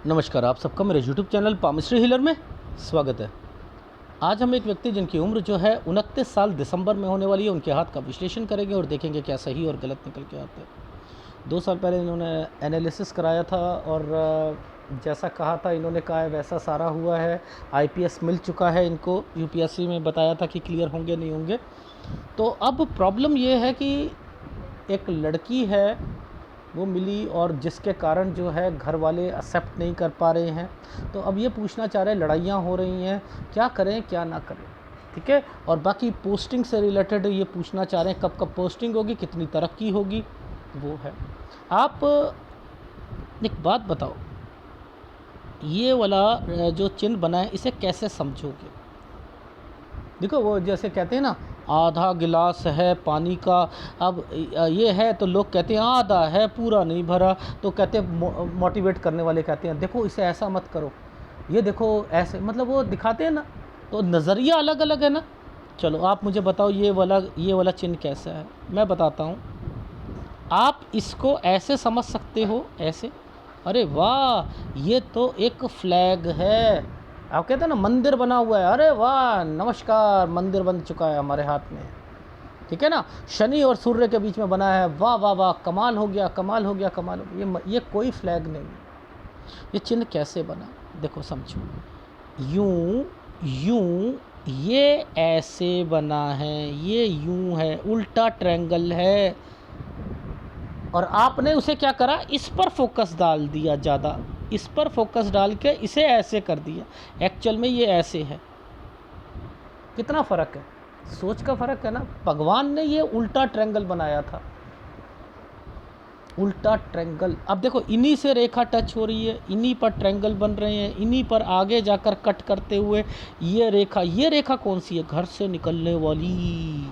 नमस्कार, आप सबका मेरे यूट्यूब चैनल पामिस्ट्री हीलर में स्वागत है। आज हम एक व्यक्ति जिनकी उम्र जो है 29 साल दिसंबर में होने वाली है, उनके हाथ का विश्लेषण करेंगे और देखेंगे क्या सही और गलत निकल के आते हैं। 2 साल पहले इन्होंने एनालिसिस कराया था और जैसा कहा था इन्होंने कहा है वैसा सारा हुआ है। आईपीएस मिल चुका है इनको, यूपीएससी में बताया था कि क्लियर होंगे नहीं होंगे। तो अब प्रॉब्लम ये है कि एक लड़की है वो मिली और जिसके कारण जो है घर वाले एक्सेप्ट नहीं कर पा रहे हैं। तो अब ये पूछना चाह रहे हैं, लड़ाइयाँ हो रही हैं, क्या करें क्या ना करें, ठीक है। और बाकी पोस्टिंग से रिलेटेड ये पूछना चाह रहे हैं कब कब पोस्टिंग होगी, कितनी तरक्की होगी, वो है। आप एक बात बताओ, ये वाला जो चिन्ह बना है इसे कैसे समझोगे? देखो वो जैसे कहते हैं ना, आधा गिलास है पानी का, अब ये है तो लोग कहते हैं आधा है पूरा नहीं भरा, तो कहते हैं मोटिवेट करने वाले कहते हैं देखो इसे ऐसा मत करो, ये देखो ऐसे, मतलब वो दिखाते हैं ना, तो नज़रिया अलग अलग है ना। चलो आप मुझे बताओ ये वाला चिन्ह कैसा है, मैं बताता हूँ। आप इसको ऐसे समझ सकते हो, ऐसे, अरे वाह ये तो एक फ्लैग है। आप कहते हैं ना मंदिर बना हुआ है, अरे वाह नमस्कार मंदिर बन चुका है हमारे हाथ में, ठीक है ना। शनि और सूर्य के बीच में बना है, वाह वाह वाह कमाल हो गया कमाल हो गया कमाल हो गया। ये कोई फ्लैग नहीं। ये चिन्ह कैसे बना, देखो समझो। यूं यूं ये ऐसे बना है, ये यूं है, उल्टा ट्रायंगल है, और आपने उसे क्या करा, इस पर फोकस डाल दिया, ज़्यादा इस पर फोकस डाल के इसे ऐसे कर दिया। एक्चुअल में ये ऐसे है। कितना फ़र्क है, सोच का फ़र्क है ना। भगवान ने ये उल्टा ट्रायंगल बनाया था, उल्टा ट्रायंगल। अब देखो इन्हीं से रेखा टच हो रही है, इन्हीं पर ट्रायंगल बन रहे हैं, इन्हीं पर आगे जाकर कट करते हुए ये रेखा कौन सी है, घर से निकलने वाली।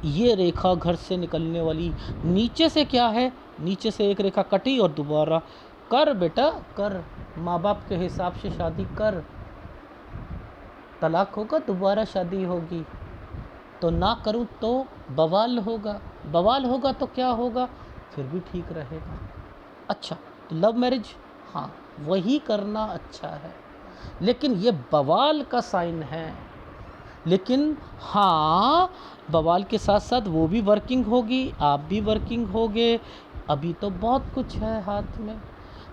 ये रेखा घर से निकलने वाली। नीचे से क्या है, नीचे से एक रेखा कटी और दोबारा कर बेटा कर, माँ बाप के हिसाब से शादी कर, तलाक होगा दोबारा शादी होगी, तो ना करूँ तो बवाल होगा, बवाल होगा तो क्या होगा, फिर भी ठीक रहेगा। अच्छा तो लव मैरिज, हाँ वही करना अच्छा है, लेकिन ये बवाल का साइन है। लेकिन हाँ बवाल के साथ साथ वो भी वर्किंग होगी, आप भी वर्किंग होगे, अभी तो बहुत कुछ है हाथ में।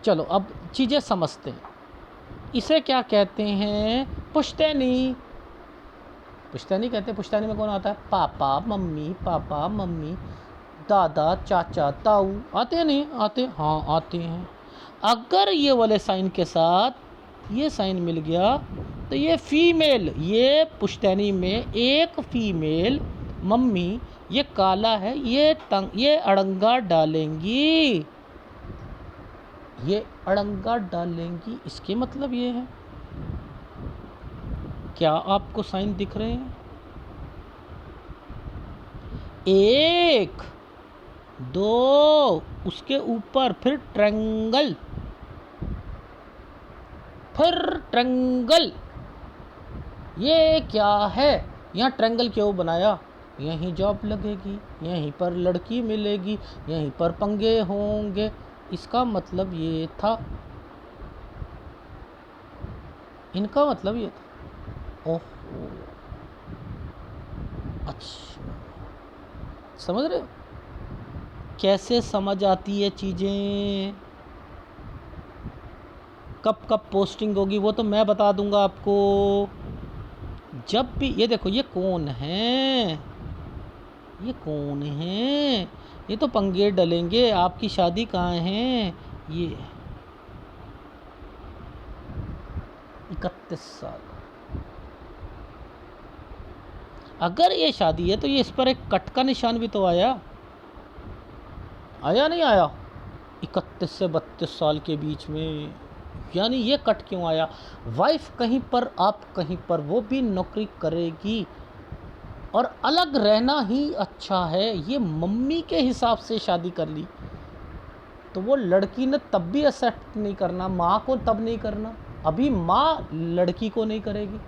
चलो अब चीज़ें समझते हैं। इसे क्या कहते हैं, पुश्तैनी। पुश्तैनी कहते हैं। पुश्तैनी में कौन आता है, पापा मम्मी, दादा चाचा ताऊ, आते हैं नहीं आते, हाँ आते हैं। अगर ये वाले साइन के साथ ये साइन मिल गया तो ये फीमेल, ये पुश्तैनी में एक फीमेल मम्मी, ये काला है, ये अड़ंगा डालेंगी, ये अड़ंगा डालेंगी। इसके मतलब ये है, क्या आपको साइन दिख रहे हैं, 1 2 उसके ऊपर फिर ट्रायंगल, फिर ट्रायंगल। ये क्या है, यहाँ ट्रायंगल क्यों बनाया, यहीं जॉब लगेगी, यहीं पर लड़की मिलेगी, यहीं पर पंगे होंगे, इसका मतलब ये था, इनका मतलब ये था। ओह अच्छा, समझ रहे हो कैसे समझ आती है चीज़ें। कब कब पोस्टिंग होगी वो तो मैं बता दूंगा आपको। जब भी ये देखो, ये कौन है, ये कौन है, ये तो पंगे डलेंगे, आपकी शादी कहाँ है, ये 31 साल। अगर ये शादी है तो ये इस पर एक कट का निशान भी तो आया नहीं आया, 31 से 32 साल के बीच में, यानी ये कट क्यों आया। वाइफ कहीं पर आप कहीं पर, वो भी नौकरी करेगी और अलग रहना ही अच्छा है। ये मम्मी के हिसाब से शादी कर ली तो वो लड़की ने तब भी एक्सेप्ट नहीं करना, माँ को तब नहीं करना, अभी माँ लड़की को नहीं करेगी।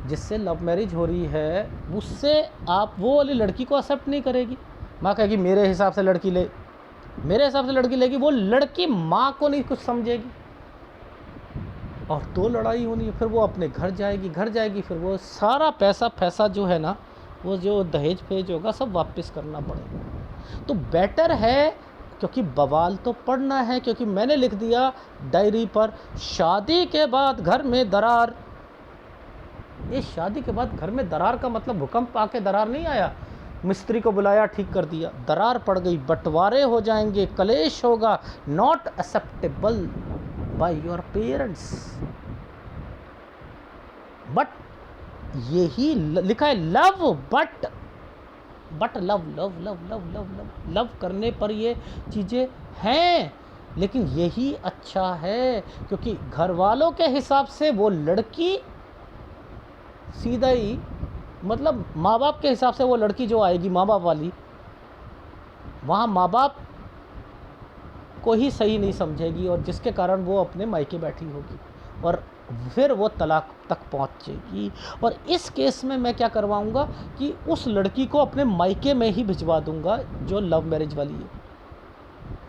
जिससे लव मैरिज हो रही है उससे आप वो वाली लड़की को एक्सेप्ट नहीं करेगी। माँ कहेगी मेरे हिसाब से लड़की ले, मेरे हिसाब से लड़की लेगी, वो लड़की माँ को नहीं कुछ समझेगी, और 2 लड़ाई होनी है, फिर वो अपने घर जाएगी, फिर वो सारा पैसा जो है ना, वो जो दहेज फेज होगा सब वापस करना पड़ेगा। तो बेटर है, क्योंकि बवाल तो पड़ना है, क्योंकि मैंने लिख दिया डायरी पर शादी के बाद घर में दरार। ये शादी के बाद घर में दरार का मतलब भूकंप आके दरार नहीं आया, मिस्त्री को बुलाया ठीक कर दिया, दरार पड़ गई, बंटवारे हो जाएंगे, कलेश होगा, not acceptable by your parents. But यही लिखा है love, but love love love love love love love करने पर ये चीज़ें हैं, लेकिन यही अच्छा है, क्योंकि घर वालों के हिसाब से वो लड़की सीधा ही, मतलब माँ बाप के हिसाब से वो लड़की जो आएगी माँ बाप वाली, वहाँ माँ बाप को ही सही नहीं समझेगी, और जिसके कारण वो अपने मायके बैठी होगी और फिर वो तलाक तक पहुँचेगी। और इस केस में मैं क्या करवाऊँगा कि उस लड़की को अपने मायके में ही भिजवा दूँगा जो लव मैरिज वाली है।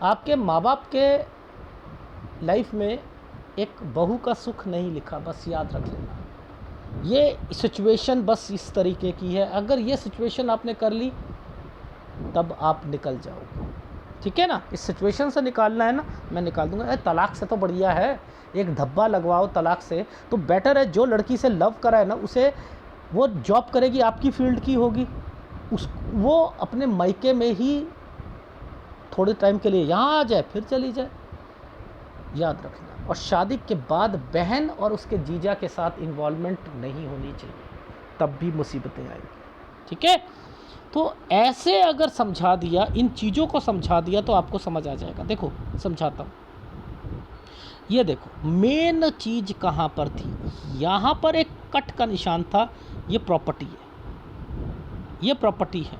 आपके माँ बाप के लाइफ में एक बहू का सुख नहीं लिखा, बस याद रख लेना। ये सिचुएशन बस इस तरीके की है, अगर ये सिचुएशन आपने कर ली तब आप निकल जाओगे, ठीक है ना। इस सिचुएशन से निकालना है ना, मैं निकाल दूंगा। तलाक से तो बढ़िया है, एक धब्बा लगवाओ तलाक से, तो बेटर है जो लड़की से लव करा है ना, उसे वो जॉब करेगी, आपकी फील्ड की होगी, वो अपने मायके में ही थोड़े टाइम के लिए यहाँ आ जाए, फिर चली जाए, याद रखना। और शादी के बाद बहन और उसके जीजा के साथ इन्वॉल्वमेंट नहीं होनी चाहिए, तब भी मुसीबतें आएंगी, ठीक है। तो ऐसे अगर समझा दिया, इन चीज़ों को समझा दिया तो आपको समझ आ जाएगा। देखो समझाता हूँ, ये देखो मेन चीज़ कहाँ पर थी, यहाँ पर एक कट का निशान था, ये प्रॉपर्टी है, ये प्रॉपर्टी है,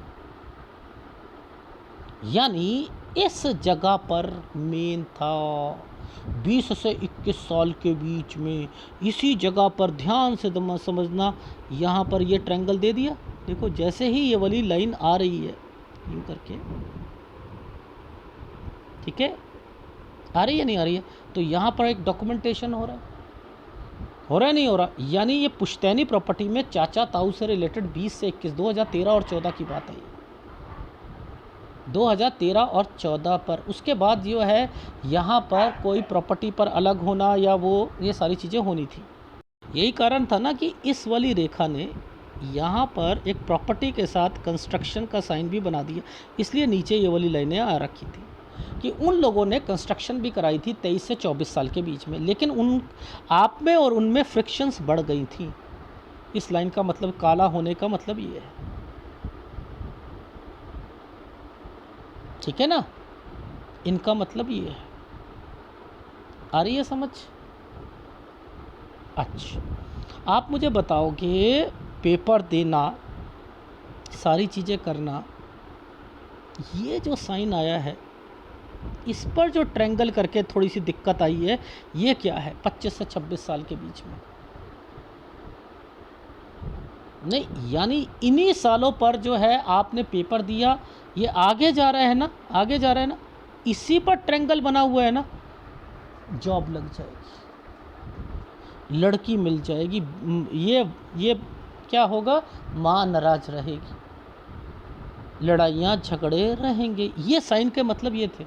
यानी इस जगह पर मेन था 20 से 21 साल के बीच में, इसी जगह पर ध्यान से समझना, यहाँ पर ये ट्रायंगल दे दिया। देखो जैसे ही ये वाली लाइन आ रही है यूँ करके, ठीक है, आ रही है नहीं आ रही है, तो यहाँ पर एक डॉक्यूमेंटेशन हो रहा है नहीं हो रहा, यानी ये पुश्तैनी प्रॉपर्टी में चाचा ताऊ से रिलेटेड 20 से 21, 2013 और 14 की बात है, 2013 और 14 पर। उसके बाद जो है यहाँ पर कोई प्रॉपर्टी पर अलग होना या वो ये सारी चीज़ें होनी थी। यही कारण था ना कि इस वाली रेखा ने यहाँ पर एक प्रॉपर्टी के साथ कंस्ट्रक्शन का साइन भी बना दिया, इसलिए नीचे ये वाली लाइनें आ रखी थी कि उन लोगों ने कंस्ट्रक्शन भी कराई थी 23 से 24 साल के बीच में, लेकिन उन आप में और उनमें फ्रिक्शंस बढ़ गई थी। इस लाइन का मतलब काला होने का मतलब ये है, ठीक है ना, इनका मतलब ये है। आ रही है समझ? अच्छा, आप मुझे बताओगे पेपर देना, सारी चीज़ें करना, ये जो साइन आया है इस पर जो ट्रायंगल करके थोड़ी सी दिक्कत आई है, ये क्या है? 25 से 26 साल के बीच में नहीं, यानी इन्हीं सालों पर जो है आपने पेपर दिया, ये आगे जा रहा है ना, आगे जा रहा है ना, इसी पर ट्रायंगल बना हुआ है ना, जॉब लग जाएगी, लड़की मिल जाएगी, ये क्या होगा, माँ नाराज रहेगी, लड़ाइयाँ झगड़े रहेंगे, ये साइन के मतलब ये थे।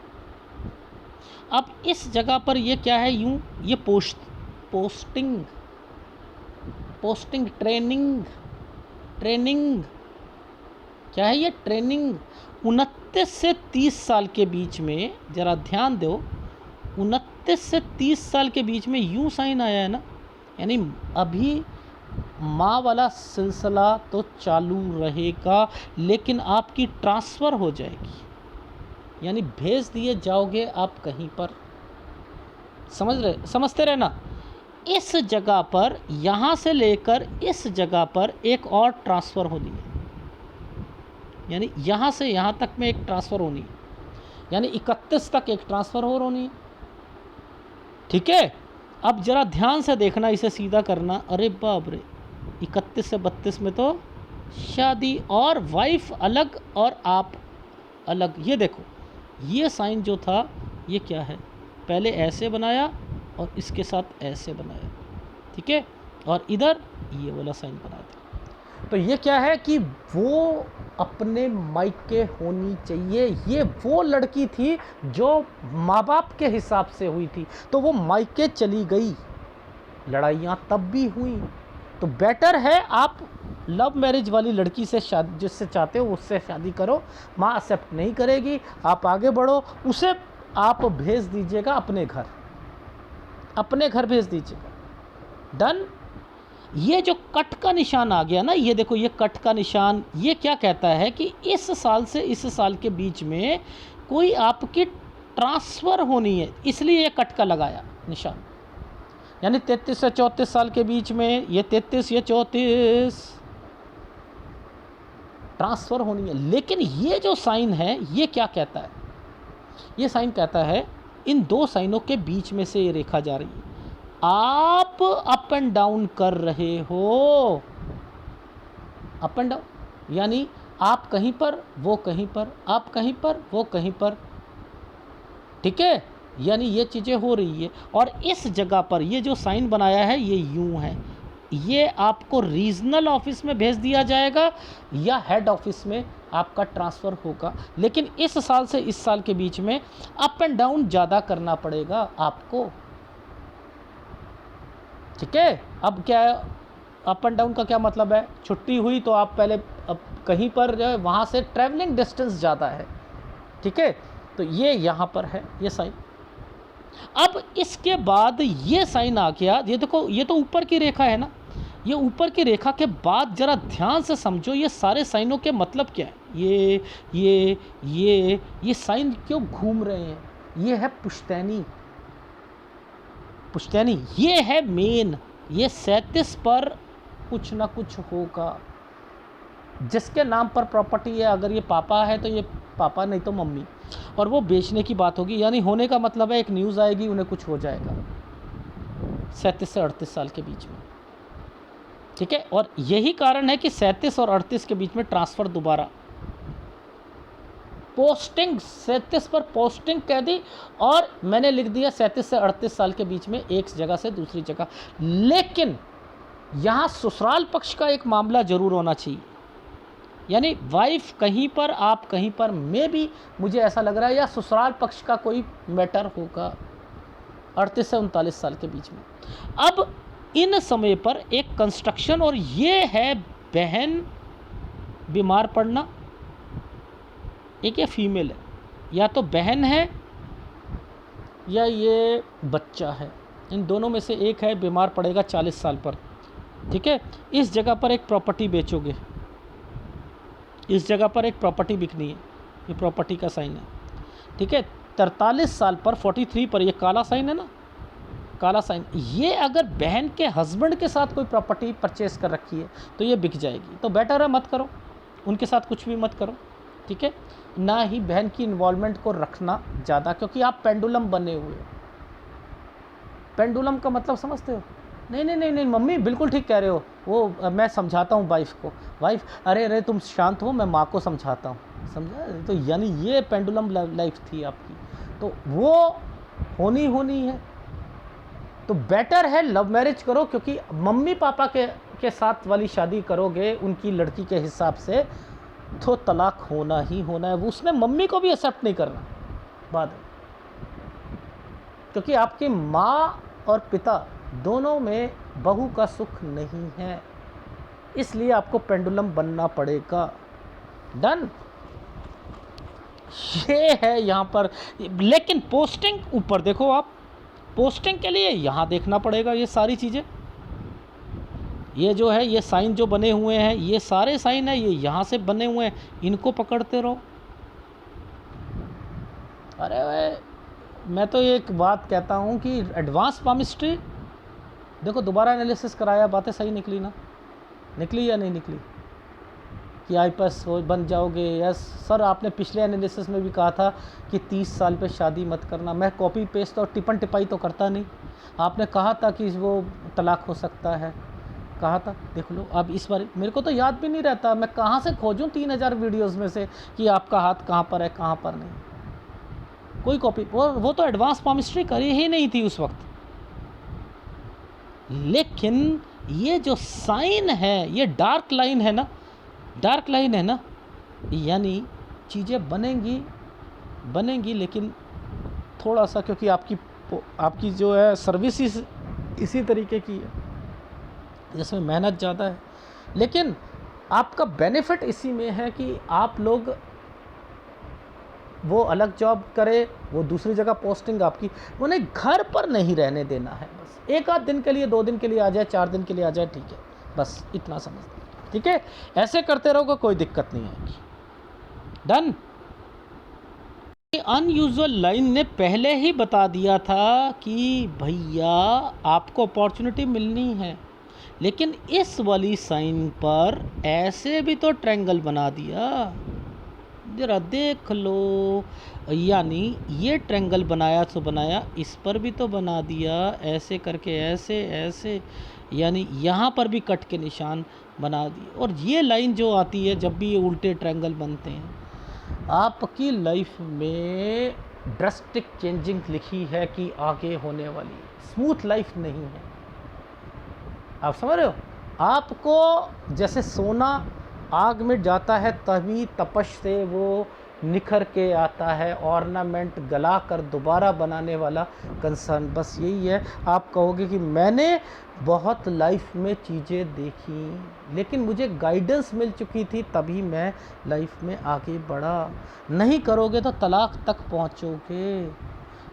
अब इस जगह पर ये क्या है, यूँ ये पोस्टिंग ट्रेनिंग क्या है, ये ट्रेनिंग 29 से 30 साल के बीच में, ज़रा ध्यान दो, 29 से 30 साल के बीच में यूँ साइन आया है ना, यानी अभी माँ वाला सिलसिला तो चालू रहेगा, लेकिन आपकी ट्रांसफ़र हो जाएगी, यानी भेज दिए जाओगे आप कहीं पर, समझते रहना। इस जगह पर यहाँ से लेकर इस जगह पर एक और ट्रांसफ़र होनी है, यानी यहाँ से यहाँ तक में एक ट्रांसफ़र होनी है, यानी 31 तक एक ट्रांसफ़र हो होनी है, ठीक है। अब ज़रा ध्यान से देखना, इसे सीधा करना, अरे बाप रे, 31 से 32 में तो शादी, और वाइफ अलग और आप अलग। ये देखो ये साइन जो था ये क्या है, पहले ऐसे बनाया और इसके साथ ऐसे बनाया, ठीक है, और इधर ये वाला साइन बना दिया। तो ये क्या है कि वो अपने मायके होनी चाहिए। ये वो लड़की थी जो माँ बाप के हिसाब से हुई थी, तो वो मायके चली गई, लड़ाइयाँ तब भी हुई। तो बेटर है आप लव मैरिज वाली लड़की से शादी, जिससे चाहते हो उससे शादी करो। माँ एक्सेप्ट नहीं करेगी, आप आगे बढ़ो, उसे आप भेज दीजिएगा अपने घर, अपने घर भेज दीजिएगा। डन। ये जो कट का निशान आ गया ना, ये देखो, ये कट का निशान ये क्या कहता है कि इस साल से इस साल के बीच में कोई आपकी ट्रांसफ़र होनी है, इसलिए ये कट का लगाया निशान। यानी 33 से 34 साल के बीच में ये 33 ये 34 ट्रांसफ़र होनी है। लेकिन ये जो साइन है ये क्या कहता है? ये साइन कहता है इन दो साइनों के बीच में से ये रेखा जा रही है, आप अप एंड डाउन कर रहे हो, अप एंड डाउन, यानी आप कहीं पर वो कहीं पर, आप कहीं पर वो कहीं पर, ठीक है, यानी ये चीज़ें हो रही है। और इस जगह पर ये जो साइन बनाया है ये यूं है, ये आपको रीजनल ऑफिस में भेज दिया जाएगा या हेड ऑफिस में आपका ट्रांसफ़र होगा। लेकिन इस साल से इस साल के बीच में अप एंड डाउन ज़्यादा करना पड़ेगा आपको, ठीक है। अब क्या है, अप एंड डाउन का क्या मतलब है? छुट्टी हुई तो आप पहले अब कहीं पर जो है वहाँ से ट्रैवलिंग डिस्टेंस ज़्यादा है, ठीक है। तो ये यहाँ पर है ये साइन। अब इसके बाद ये साइन आ गया, ये देखो, ये तो ऊपर की रेखा है ना, ये ऊपर की रेखा के बाद ज़रा ध्यान से समझो ये सारे साइनों के मतलब क्या है। ये साइन क्यों घूम रहे हैं? ये है पुश्तैनी, पुश्तैनी ये है मेन। ये 37 पर कुछ ना कुछ होगा, जिसके नाम पर प्रॉपर्टी है, अगर ये पापा है तो ये पापा, नहीं तो मम्मी, और वो बेचने की बात होगी। यानी होने का मतलब है एक न्यूज़ आएगी, उन्हें कुछ हो जाएगा 37 से 38 साल के बीच में, ठीक है। और यही कारण है कि 37 और 38 के बीच में ट्रांसफ़र दोबारा, पोस्टिंग 37 पर पोस्टिंग कह दी, और मैंने लिख दिया 37 से 38 साल के बीच में एक जगह से दूसरी जगह। लेकिन यहाँ ससुराल पक्ष का एक मामला ज़रूर होना चाहिए, यानी वाइफ कहीं पर आप कहीं पर, में भी मुझे ऐसा लग रहा है, या ससुराल पक्ष का कोई मैटर होगा 38 से 39 साल के बीच में। अब इन समय पर एक कंस्ट्रक्शन, और ये है बहन बीमार पड़ना, एक ये फीमेल है, या तो बहन है या ये बच्चा है, इन दोनों में से एक है बीमार पड़ेगा 40 साल पर, ठीक है। इस जगह पर एक प्रॉपर्टी बेचोगे, इस जगह पर एक प्रॉपर्टी बिकनी है, ये प्रॉपर्टी का साइन है, ठीक है। 43 साल पर 43 पर ये काला साइन है ना, काला साइन, ये अगर बहन के हस्बैंड के साथ कोई प्रॉपर्टी परचेस कर रखी है तो ये बिक जाएगी। तो बेटर है मत करो, उनके साथ कुछ भी मत करो, ठीक है। ना ही बहन की इन्वॉल्वमेंट को रखना ज़्यादा, क्योंकि आप पेंडुलम बने हुए हो। पेंडुलम का मतलब समझते हो? नहीं नहीं नहीं नहीं मम्मी, बिल्कुल ठीक कह रहे हो, वो मैं समझाता हूँ वाइफ को। वाइफ, अरे अरे तुम शांत हो, मैं माँ को समझाता हूँ, समझा? तो यानी ये पेंडुलम लाइफ थी आपकी, तो वो होनी है। तो बेटर है लव मैरिज करो, क्योंकि मम्मी पापा के साथ वाली शादी करोगे उनकी लड़की के हिसाब से तो तलाक होना ही होना है। वो उसमें मम्मी को भी एक्सेप्ट नहीं करना बाद में, क्योंकि आपकी माँ और पिता दोनों में बहू का सुख नहीं है, इसलिए आपको पेंडुलम बनना पड़ेगा। डन। ये है यहाँ पर। लेकिन पोस्टिंग ऊपर देखो आप, पोस्टिंग के लिए यहाँ देखना पड़ेगा ये सारी चीज़ें। ये जो है, ये साइन जो बने हुए हैं, ये सारे साइन है, ये यहाँ से बने हुए हैं, इनको पकड़ते रहो। अरे मैं तो एक बात कहता हूँ कि एडवांस पामिस्ट्री देखो, दोबारा एनालिसिस कराया, बातें सही निकली ना? निकली या नहीं निकली? कि आईपीएस बन जाओगे? यस सर, आपने पिछले एनालिसिस में भी कहा था कि 30 साल पे शादी मत करना। मैं कॉपी पेस्ट और टिपन टिपाई तो करता नहीं। आपने कहा था कि वो तलाक हो सकता है, कहा था, देख लो। अब इस बार मेरे को तो याद भी नहीं रहता, मैं कहाँ से खोजूं 3000 वीडियोस में से कि आपका हाथ कहाँ पर है कहाँ पर नहीं। कोई कॉपी, वो तो एडवांस पामिस्ट्री करी ही नहीं थी उस वक्त। लेकिन ये जो साइन है, ये डार्क लाइन है ना, डार्क लाइन है ना, यानी चीज़ें बनेंगी लेकिन थोड़ा सा, क्योंकि आपकी जो है सर्विस इसी तरीके की है जिसमें मेहनत ज़्यादा है, लेकिन आपका बेनिफिट इसी में है कि आप लोग वो अलग जॉब करे, वो दूसरी जगह पोस्टिंग आपकी, उन्हें घर पर नहीं रहने देना है। बस एक आध दिन के लिए, 2 दिन के लिए आ जाए, 4 दिन के लिए आ जाए, ठीक है, बस इतना समझ, ठीक है। ऐसे करते रहोगे, कोई दिक्कत नहीं आएगी। डन। अनयूजुअल लाइन ने पहले ही बता दिया था कि भैया आपको अपॉर्चुनिटी मिलनी है, लेकिन इस वाली साइन पर ऐसे भी तो ट्रायंगल बना दिया, जरा देख लो, यानी ये ट्रायंगल बनाया तो बनाया, इस पर भी तो बना दिया, ऐसे करके ऐसे, यानी यहाँ पर भी कट के निशान बना दिए। और ये लाइन जो आती है जब भी ये उल्टे ट्रायंगल बनते हैं, आपकी लाइफ में ड्रास्टिक चेंजिंग लिखी है कि आगे होने वाली, स्मूथ लाइफ नहीं है। आप समझ रहे हो? आपको जैसे सोना आग में जाता है तभी तपश से वो निखर के आता है, ऑर्नामेंट गला कर दोबारा बनाने वाला कंसर्न बस यही है। आप कहोगे कि मैंने बहुत लाइफ में चीज़ें देखी, लेकिन मुझे गाइडेंस मिल चुकी थी तभी मैं लाइफ में आगे बढ़ा। नहीं करोगे तो तलाक तक पहुंचोगे।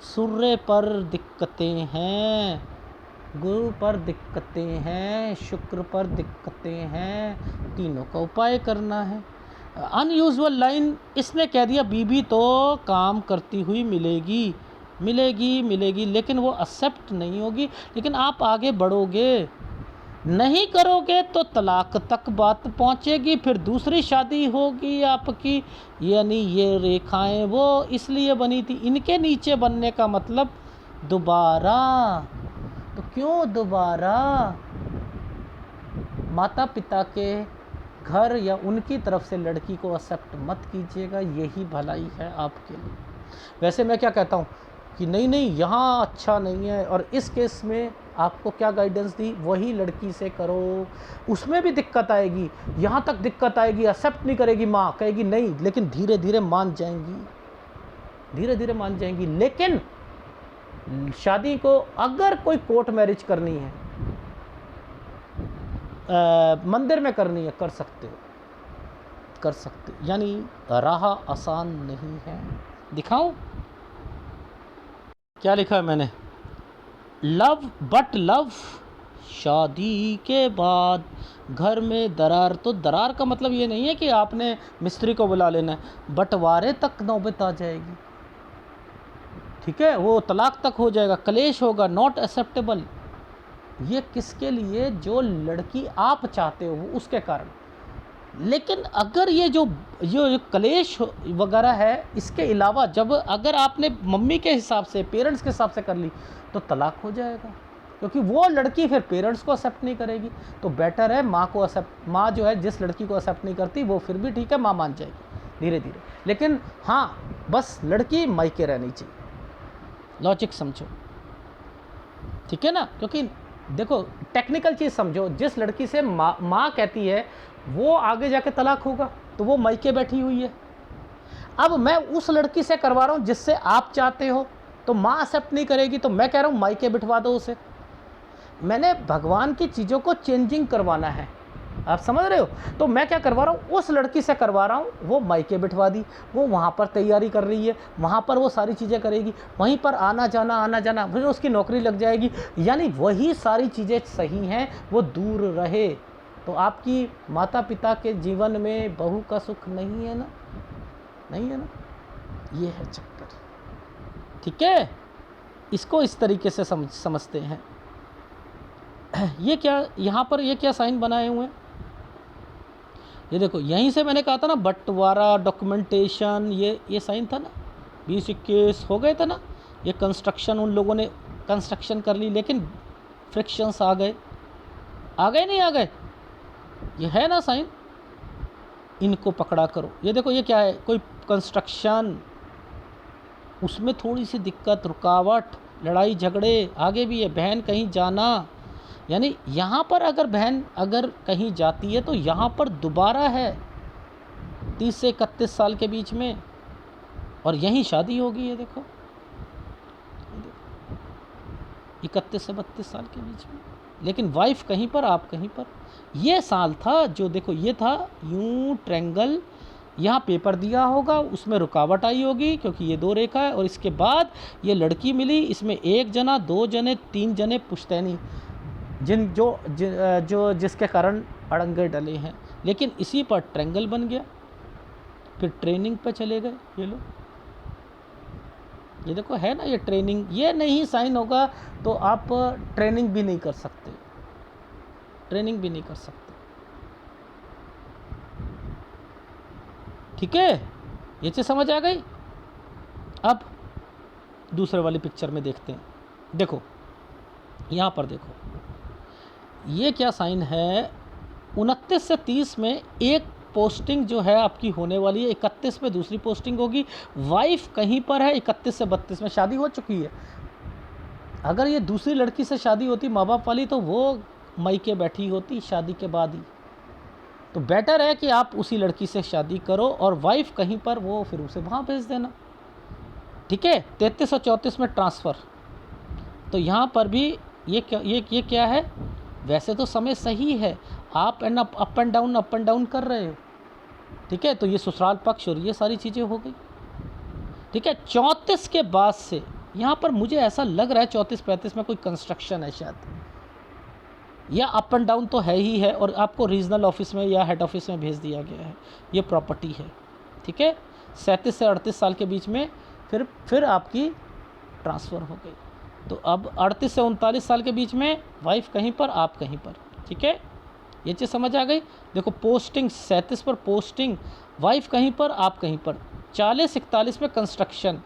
सूर्य पर दिक्कतें हैं, गुरु पर दिक्कतें हैं, शुक्र पर दिक्कतें हैं, तीनों का उपाय करना है। अनयूजुअल लाइन इसने कह दिया बीबी तो काम करती हुई मिलेगी, लेकिन वो एक्सेप्ट नहीं होगी, लेकिन आप आगे बढ़ोगे। नहीं करोगे तो तलाक तक बात पहुंचेगी, फिर दूसरी शादी होगी आपकी। यानी ये रेखाएं वो इसलिए बनी थी, इनके नीचे बनने का मतलब दोबारा। तो क्यों दोबारा? माता पिता के घर या उनकी तरफ से लड़की को एक्सेप्ट मत कीजिएगा, यही भलाई है आपके लिए। वैसे मैं क्या कहता हूँ कि नहीं यहाँ अच्छा नहीं है, और इस केस में आपको क्या गाइडेंस दी, वही लड़की से करो। उसमें भी दिक्कत आएगी, यहाँ तक दिक्कत आएगी, एक्सेप्ट नहीं करेगी माँ, कहेगी नहीं, लेकिन धीरे धीरे मान जाएंगी। लेकिन शादी को अगर कोई कोर्ट मैरिज करनी है, मंदिर में करनी है, कर सकते, यानी राह आसान नहीं है। दिखाऊं क्या लिखा है मैंने? लव बट लव शादी के बाद घर में दरार। तो दरार का मतलब ये नहीं है कि आपने मिस्त्री को बुला लेना है, बंटवारे तक नौबत आ जाएगी, ठीक है, वो तलाक तक हो जाएगा, कलेश होगा, नॉट एक्सेप्टेबल। ये किसके लिए? जो लड़की आप चाहते हो उसके कारण। लेकिन अगर ये जो कलेश वगैरह है, इसके अलावा जब अगर आपने मम्मी के हिसाब से, पेरेंट्स के हिसाब से कर ली तो तलाक हो जाएगा, क्योंकि वो लड़की फिर पेरेंट्स को एक्सेप्ट नहीं करेगी। तो बेटर है माँ को एक्सेप्ट, माँ जो है जिस लड़की को एक्सेप्ट नहीं करती वो फिर भी ठीक है, माँ मान जाएगी धीरे धीरे। लेकिन हाँ, बस लड़की मायके रहनी चाहिए। लॉजिक समझो, ठीक है ना? क्योंकि देखो टेक्निकल चीज़ समझो, जिस लड़की से माँ कहती है वो आगे जाके तलाक होगा, तो वो मायके बैठी हुई है। अब मैं उस लड़की से करवा रहा हूँ जिससे आप चाहते हो, तो माँ एक्सेप्ट नहीं करेगी, तो मैं कह रहा हूँ मायके बिठवा दो उसे। मैंने भगवान की चीज़ों को चेंजिंग करवाना है, आप समझ रहे हो? तो मैं क्या करवा रहा हूँ, उस लड़की से करवा रहा हूँ, वो मायके बिठवा दी, वो वहाँ पर तैयारी कर रही है, वहाँ पर वो सारी चीज़ें करेगी, वहीं पर आना जाना, फिर उसकी नौकरी लग जाएगी, यानी वही सारी चीज़ें सही हैं, वो दूर रहे। तो आपकी माता पिता के जीवन में बहू का सुख नहीं है ना, ये है चक्कर, ठीक है? इसको इस तरीके से समझते हैं। ये क्या यहाँ पर ये क्या साइन बनाए हुए हैं? ये देखो, यहीं से मैंने कहा था ना, बंटवारा, डॉक्यूमेंटेशन, ये साइन था ना, 20-21 हो गए थे ना। ये कंस्ट्रक्शन, उन लोगों ने कंस्ट्रक्शन कर ली, लेकिन फ्रिक्शंस आ गए नहीं आ गए? ये है ना साइन, इनको पकड़ा करो। ये देखो, ये क्या है? कोई कंस्ट्रक्शन, उसमें थोड़ी सी दिक्कत, रुकावट, लड़ाई झगड़े, आगे भी है, बहन कहीं जाना, यानी यहाँ पर अगर बहन अगर कहीं जाती है तो यहाँ पर दोबारा है 30 से 31 साल के बीच में, और यहीं शादी होगी। ये देखो 31 से 32 साल के बीच में, लेकिन वाइफ कहीं पर, आप कहीं पर। ये साल था जो देखो, ये था यूं ट्रायंगल, यहाँ पेपर दिया होगा, उसमें रुकावट आई होगी क्योंकि ये 2 रेखा है, और इसके बाद ये लड़की मिली, इसमें 1 जना 2 जने 3 जने पुश्तैनी जिसके कारण अड़ंगे डले हैं, लेकिन इसी पर ट्रायंगल बन गया। फिर ट्रेनिंग पे चले गए ये लोग। ये देखो है ना, ये ट्रेनिंग, ये नहीं साइन होगा तो आप ट्रेनिंग भी नहीं कर सकते, ट्रेनिंग भी नहीं कर सकते। ठीक है, ये चीज़ समझ आ गई। अब दूसरे वाली पिक्चर में देखते हैं। देखो यहाँ पर देखो, ये क्या साइन है, 29 से 30 में एक पोस्टिंग जो है आपकी होने वाली है, 31 में दूसरी पोस्टिंग होगी। वाइफ कहीं पर है, 31 से 32 में शादी हो चुकी है। अगर ये दूसरी लड़की से शादी होती माँ बाप वाली, तो वो मायके बैठी होती शादी के बाद ही। तो बेटर है कि आप उसी लड़की से शादी करो, और वाइफ कहीं पर, वो फिर उसे वहाँ भेज देना। ठीक है, 33 और 34 में ट्रांसफ़र। तो यहाँ पर भी ये क्या है, वैसे तो समय सही है, आप एंड अप एंड डाउन कर रहे हो। ठीक है, तो ये ससुराल पक्ष और ये सारी चीज़ें हो गई। ठीक है, 34 के बाद से यहाँ पर मुझे ऐसा लग रहा है 34-35 में कोई कंस्ट्रक्शन है शायद, या अप एंड डाउन तो है ही है, और आपको रीजनल ऑफिस में या हेड ऑफिस में भेज दिया गया है, ये प्रॉपर्टी है। ठीक है, 37 से 38 साल के बीच में फिर आपकी ट्रांसफ़र हो गई। तो अब 38 से 39 साल के बीच में वाइफ कहीं पर, आप कहीं पर। ठीक है, ये चीज़ समझ आ गई। देखो पोस्टिंग 37 पर पोस्टिंग, वाइफ कहीं पर, आप कहीं पर। 40-41 में कंस्ट्रक्शन,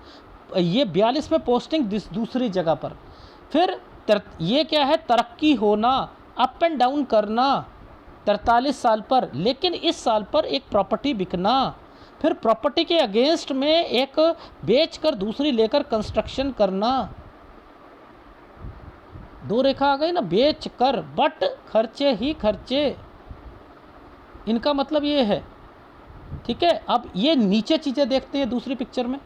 ये 42 में पोस्टिंग दूसरी जगह पर। फिर ये क्या है, तरक्की होना, अप एंड डाउन करना 43 साल पर, लेकिन इस साल पर एक प्रॉपर्टी बिकना, फिर प्रॉपर्टी के अगेंस्ट में एक बेचकर दूसरी लेकर कंस्ट्रक्शन करना। 2 रेखा आ गई ना, बेच कर, बट खर्चे ही खर्चे, इनका मतलब ये है। ठीक है, अब ये नीचे चीज़ें देखते हैं दूसरी पिक्चर में।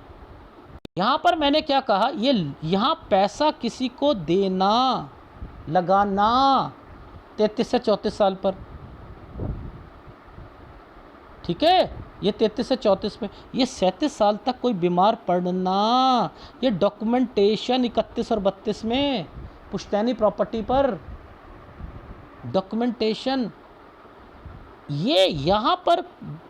यहाँ पर मैंने क्या कहा, ये यहाँ पैसा किसी को देना, लगाना 33 से 34 साल पर। ठीक है, ये 33 से 34 में, ये 37 साल तक कोई बीमार पड़ना, ये डॉक्यूमेंटेशन 31 और 32 में पुश्तैनी प्रॉपर्टी पर डॉक्यूमेंटेशन। ये यहाँ पर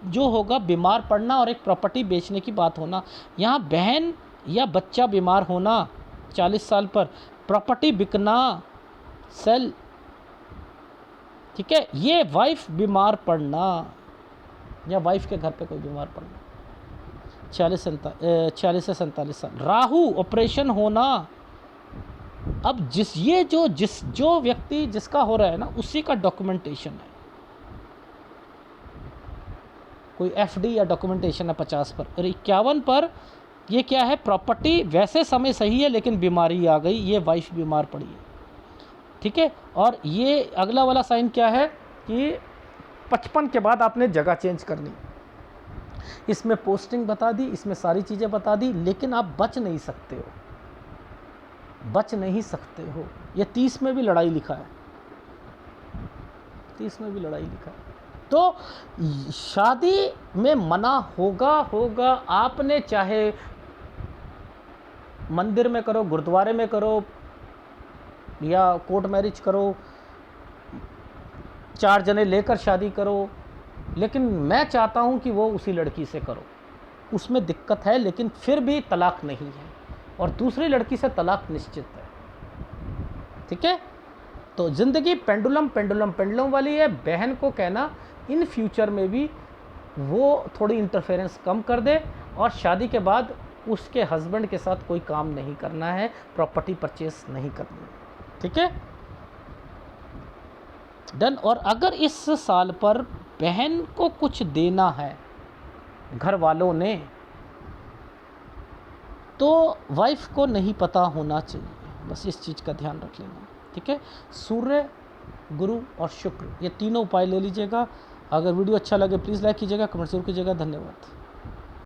जो होगा बीमार पड़ना और एक प्रॉपर्टी बेचने की बात होना। यहाँ बहन या बच्चा बीमार होना 40 साल पर, प्रॉपर्टी बिकना, सेल। ठीक है, ये वाइफ बीमार पड़ना या वाइफ के घर पे कोई बीमार पड़ना 40 से 47 साल। राहु ऑपरेशन होना। अब जो व्यक्ति जिसका हो रहा है ना, उसी का डॉक्यूमेंटेशन है, कोई एफडी या डॉक्यूमेंटेशन है 50 पर, और 51 पर ये क्या है, प्रॉपर्टी वैसे समय सही है लेकिन बीमारी आ गई, ये वाइफ बीमार पड़ी है। ठीक है, और ये अगला वाला साइन क्या है कि 55 के बाद आपने जगह चेंज करनी। इसमें पोस्टिंग बता दी, इसमें सारी चीज़ें बता दी, लेकिन आप बच नहीं सकते हो, बच नहीं सकते हो। ये 30 में भी लड़ाई लिखा है, 30 में भी लड़ाई लिखा है। तो शादी में मना होगा। आपने चाहे मंदिर में करो, गुरुद्वारे में करो, या कोर्ट मैरिज करो, 4 जने लेकर शादी करो, लेकिन मैं चाहता हूं कि वो उसी लड़की से करो। उसमें दिक्कत है, लेकिन फिर भी तलाक नहीं है, और दूसरी लड़की से तलाक निश्चित है। ठीक है, तो ज़िंदगी पेंडुलम वाली है। बहन को कहना इन फ्यूचर में भी वो थोड़ी इंटरफेरेंस कम कर दे, और शादी के बाद उसके हस्बैंड के साथ कोई काम नहीं करना है, प्रॉपर्टी परचेस नहीं करनी है। ठीक है, डन। और अगर इस साल पर बहन को कुछ देना है घर वालों ने, तो वाइफ को नहीं पता होना चाहिए, बस इस चीज़ का ध्यान रख लेना। ठीक है, सूर्य गुरु और शुक्र, ये तीनों उपाय ले लीजिएगा। अगर वीडियो अच्छा लगे प्लीज़ लाइक कीजिएगा, कमेंट जरूर कीजिएगा। धन्यवाद।